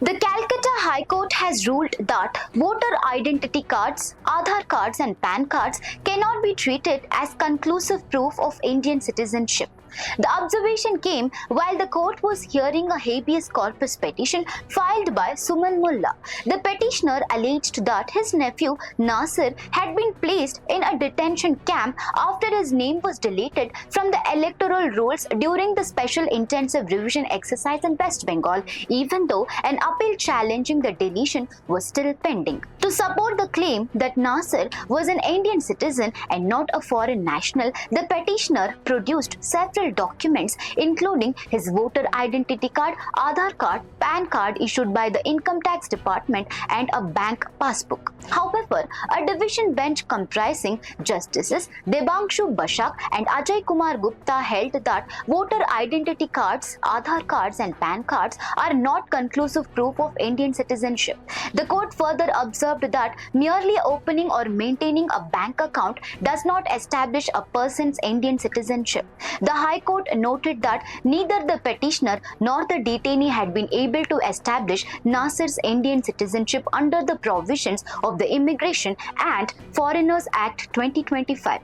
The Calcutta High Court has ruled that voter identity cards, Aadhaar cards and PAN cards cannot be treated as conclusive proof of Indian citizenship. The observation came while the court was hearing a habeas corpus petition filed by Suman Molla. The petitioner alleged that his nephew Nasir had been placed in a detention camp after his name was deleted from the electoral rolls during the special intensive revision exercise in West Bengal, even though an appeal challenging the deletion was still pending. To support the claim that Nasir was an Indian citizen and not a foreign national, the petitioner produced several documents including his voter identity card, Aadhaar card, PAN card issued by the Income Tax Department and a bank passbook. However, a division bench comprising Justices Debangshu Bashak and Ajay Kumar Gupta held that voter identity cards, Aadhaar cards and PAN cards are not conclusive proof of Indian citizenship. The court further observed that merely opening or maintaining a bank account does not establish a person's Indian citizenship. The High Court noted that neither the petitioner nor the detainee had been able to establish Nasir's Indian citizenship under the provisions of the Immigration and Foreigners Act 2025.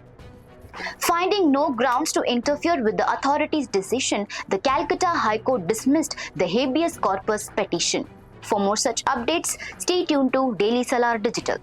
Finding no grounds to interfere with the authorities' decision, the Calcutta High Court dismissed the habeas corpus petition. For more such updates, stay tuned to Daily Salar Digital.